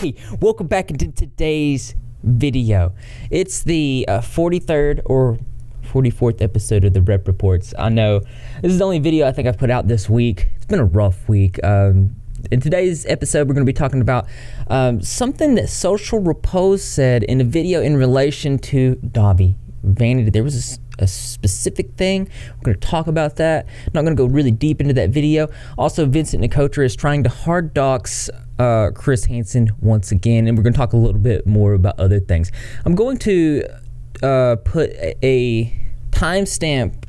Hey, welcome back into today's video. It's the 43rd or 44th episode of the Rep Reports. I know this is the only video I think I've put out this week. It's been a rough week. In today's episode, we're going to be talking about something that Social Repose said in a video in relation to Dahvie Vanity. There was a specific thing. We're going to talk about that. I'm not going to go really deep into that video. Also, Vincent Nicotra is trying to hard dox Chris Hansen once again, and we're going to talk a little bit more about other things. I'm going to put a timestamp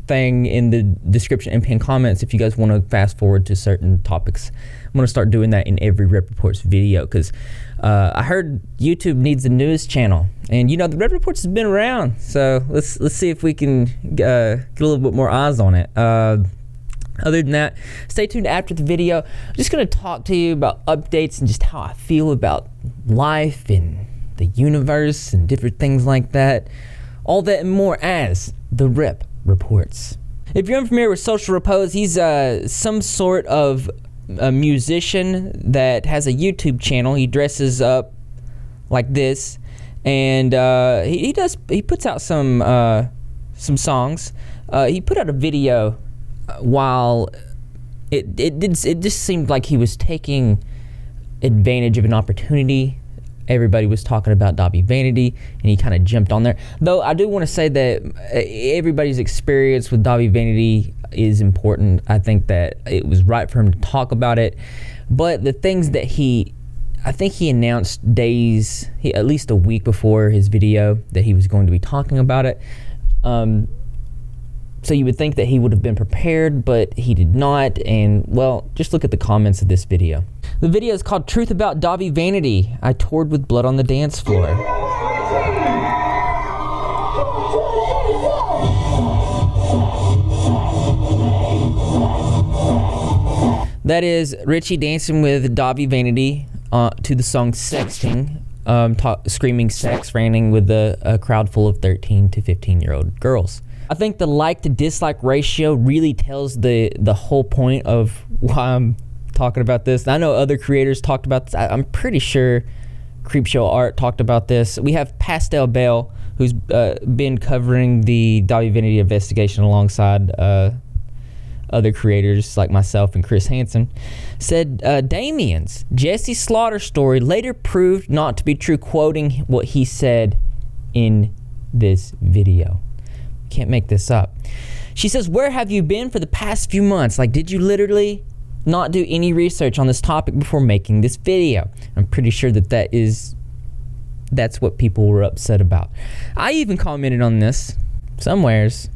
thing in the description and pinned comments if you guys want to fast forward to certain topics. I'm going to start doing that in every Rep Reports video because I heard YouTube needs a news channel, and you know the Rep Reports has been around, so let's see if we can get a little bit more eyes on it. Other than that, stay tuned after the video. I'm just going to talk to you about updates and just how I feel about life and the universe and different things like that. All that and more as the Rep Reports. If you're unfamiliar with Social Repose, he's some sort of a musician that has a YouTube channel. He dresses up like this, and he puts out some songs. He put out a video while it just seemed like he was taking advantage of an opportunity. Everybody was talking about Dahvie Vanity, and he kind of jumped on there. Though I do want to say that everybody's experience with Dahvie Vanity is important. I think that it was right for him to talk about it. But the things that I think he announced at least a week before his video that he was going to be talking about it. So you would think that he would have been prepared, but he did not. And, well, just look at the comments of this video. The video is called Truth About Dahvie Vanity. I toured with blood on the dance floor. That is Richie dancing with Dahvie Vanity to the song Sexting, screaming sex, ranting with a crowd full of 13 to 15-year-old girls. I think the like to dislike ratio really tells the whole point of why I'm talking about this. I know other creators talked about this. I'm pretty sure Creepshow Art talked about this. We have Pastel Bell, who's been covering the Dahvie Vanity investigation alongside other creators like myself and Chris Hansen, said Damien's Jessi slaughter story later proved not to be true, quoting what he said in this video. Can't make this up. She says, "Where have you been for the past few months? Like, did you literally not do any research on this topic before making this video?" I'm pretty sure that's what people were upset about. I even commented on this somewheres.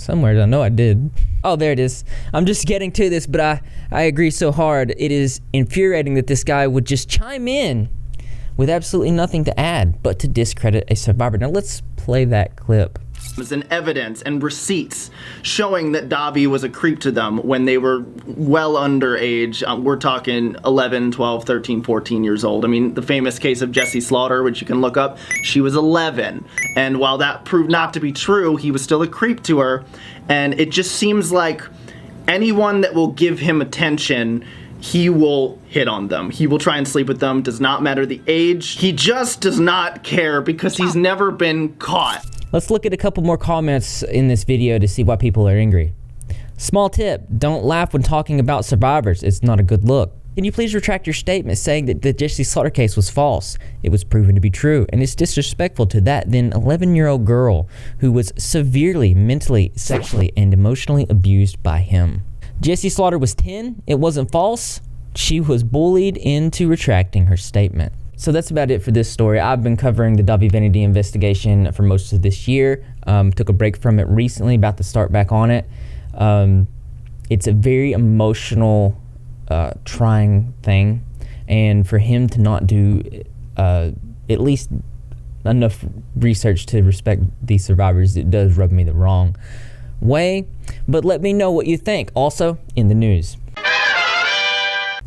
I know I did. Oh, there it is. I'm just getting to this, but I agree so hard. It is infuriating that this guy would just chime in with absolutely nothing to add but to discredit a survivor. Now let's play that clip. And evidence and receipts showing that Dahvie was a creep to them when they were well underage. We're talking 11, 12, 13, 14 years old. I mean, the famous case of Jessi Slaughter, which you can look up, she was 11. And while that proved not to be true, he was still a creep to her. And it just seems like anyone that will give him attention, he will hit on them. He will try and sleep with them. Does not matter the age. He just does not care because he's never been caught. Let's look at a couple more comments in this video to see why people are angry. Small tip, don't laugh when talking about survivors. It's not a good look. Can you please retract your statement saying that the Jessi Slaughter case was false? It was proven to be true, and it's disrespectful to that then 11-year-old girl who was severely mentally, sexually, and emotionally abused by him. Jessi Slaughter was 10. It wasn't false. She was bullied into retracting her statement. So that's about it for this story. I've been covering the Dahvie Vanity investigation for most of this year. Took a break from it recently, about to start back on it. It's a very emotional, trying thing. And for him to not do at least enough research to respect these survivors, it does rub me the wrong way. But let me know what you think. Also, in the news.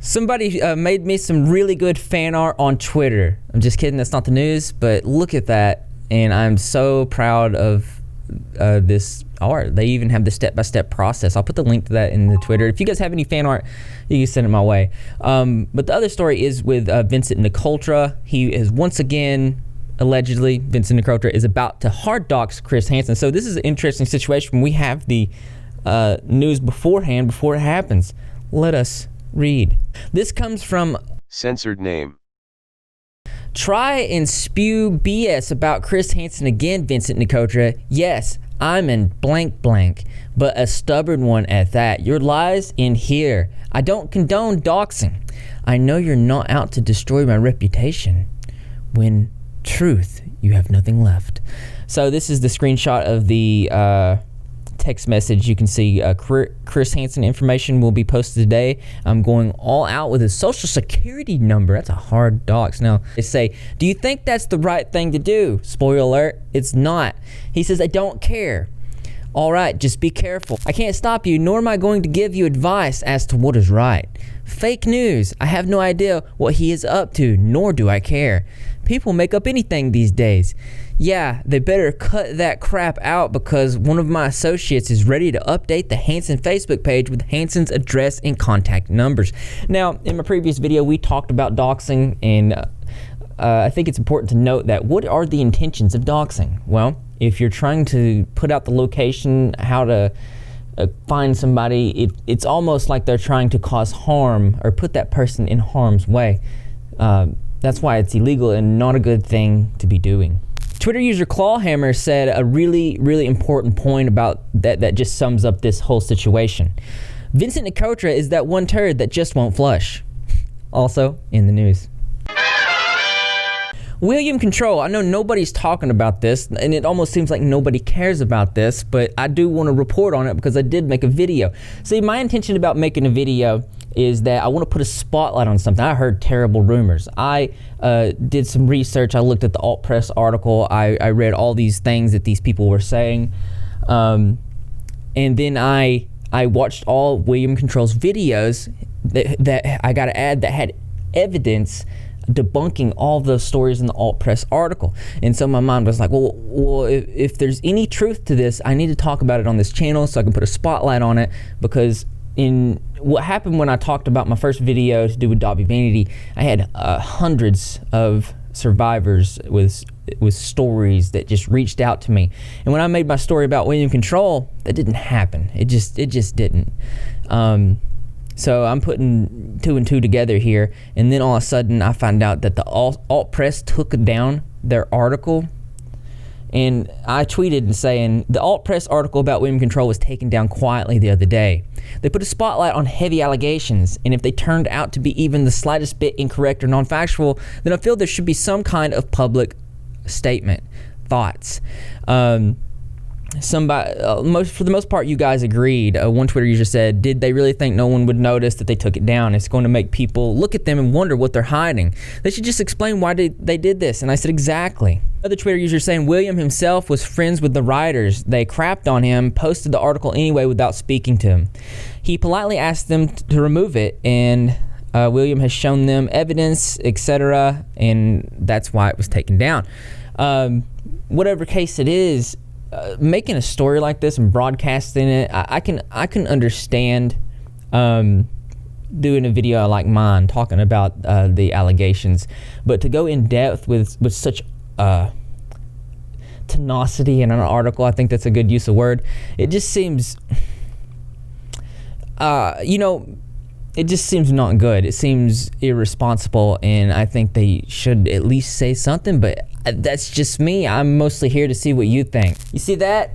Somebody made me some really good fan art on Twitter. I'm just kidding, that's not the news, but look at that. And I'm so proud of this art. They even have the step-by-step process. I'll put the link to that in the Twitter. If you guys have any fan art, you can send it my way. But the other story is with Vincent Nicotra. He is once again, allegedly, Vincent Nicotra is about to hard dox Chris Hansen. So this is an interesting situation. We have the news beforehand, before it happens. Let us read. This comes from Censored name. Try and spew BS about Chris Hansen again, Vincent Nicotra. Yes, I'm in blank blank, but a stubborn one at that. Your lies in here. I don't condone doxing. I know you're not out to destroy my reputation. When truth, you have nothing left. So this is the screenshot of the text message. You can see Chris Hansen information will be posted today. I'm going all out with his social security number. That's a hard dox. Now, they say, do you think that's the right thing to do? Spoiler alert, it's not. He says, I don't care. All right, just be careful. I can't stop you, nor am I going to give you advice as to what is right. Fake news. I have no idea what he is up to, nor do I care. People make up anything these days. Yeah, they better cut that crap out because one of my associates is ready to update the Hansen Facebook page with Hansen's address and contact numbers. Now, in my previous video, we talked about doxing, and I think it's important to note that what are the intentions of doxing? Well, if you're trying to put out the location, how to find somebody, it's almost like they're trying to cause harm or put that person in harm's way. That's why it's illegal and not a good thing to be doing. Twitter user Clawhammer said a really, really important point about that just sums up this whole situation. Vincent Nicotra is that one turd that just won't flush. Also in the news. William Control. I know nobody's talking about this, and it almost seems like nobody cares about this, but I do want to report on it because I did make a video. See, my intention about making a video is that I want to put a spotlight on something. I heard terrible rumors. I did some research. I looked at the alt press article. I read all these things that these people were saying. And then I watched all William Control's videos that I got to add that had evidence debunking all those stories in the alt press article. And so my mind was like, well, if there's any truth to this, I need to talk about it on this channel so I can put a spotlight on it, because in what happened when I talked about my first video to do with Dahvie Vanity, I had hundreds of survivors with stories that just reached out to me. And when I made my story about William Control, that didn't happen. It just didn't. So I'm putting two and two together here, and then all of a sudden I find out that the alt press took down their article. And I tweeted and saying, the alt press article about William Control was taken down quietly the other day. They put a spotlight on heavy allegations, and if they turned out to be even the slightest bit incorrect or non-factual, then I feel there should be some kind of public statement. Thoughts? For the most part, you guys agreed. One Twitter user said, did they really think no one would notice that they took it down? It's going to make people look at them and wonder what they're hiding. They should just explain why they did this. And I said, exactly. Another Twitter user saying William himself was friends with the writers. They crapped on him, posted the article anyway without speaking to him. He politely asked them to remove it, and William has shown them evidence, etc., and that's why it was taken down. Whatever case it is, making a story like this and broadcasting it, I can understand doing a video like mine talking about the allegations, but to go in depth with such tenacity in an article, I think that's a good use of word. It just seems, it just seems not good. It seems irresponsible, and I think they should at least say something, but that's just me. I'm mostly here to see what you think. You see that?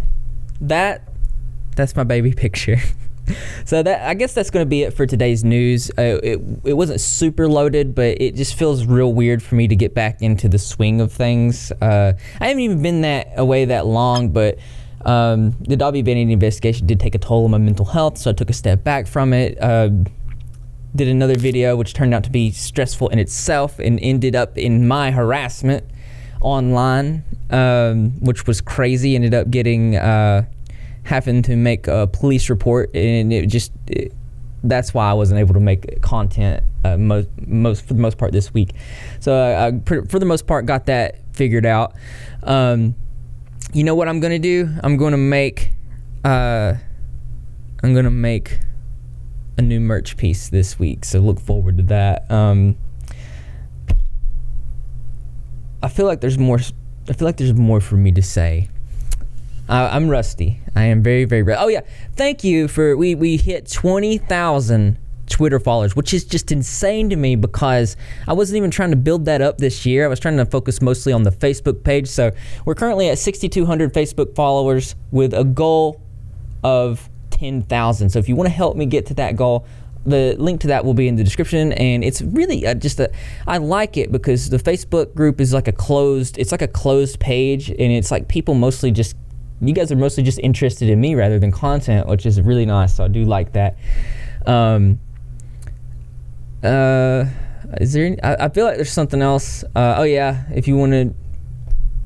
That's my baby picture. So I guess that's going to be it for today's news. It wasn't super loaded, but it just feels real weird for me to get back into the swing of things. I haven't even been away that long, but the Dahvie Vanity investigation did take a toll on my mental health, so I took a step back from it. Did another video which turned out to be stressful in itself and ended up in my harassment online, which was crazy. Ended up getting having to make a police report, and that's why I wasn't able to make content for the most part this week. So I for the most part got that figured out. you know what I'm gonna do? I'm gonna make a new merch piece this week, so look forward to that. I feel like there's more for me to say. I'm rusty. I am very, very rusty. Oh yeah, thank you for we hit 20,000 Twitter followers, which is just insane to me because I wasn't even trying to build that up this year. I was trying to focus mostly on the Facebook page. So we're currently at 6,200 Facebook followers with a goal of 10,000. So if you want to help me get to that goal, the link to that will be in the description. And it's really I like it because the Facebook group is like a closed page, and it's like people mostly just, you guys are mostly just interested in me rather than content, which is really nice. So I do like that. Is there I feel like there's something else. Oh yeah, if you want to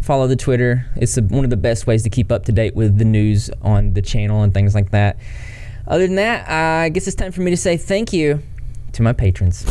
follow the Twitter, it's one of the best ways to keep up to date with the news on the channel and things like that. Other than that, I guess it's time for me to say thank you to my patrons.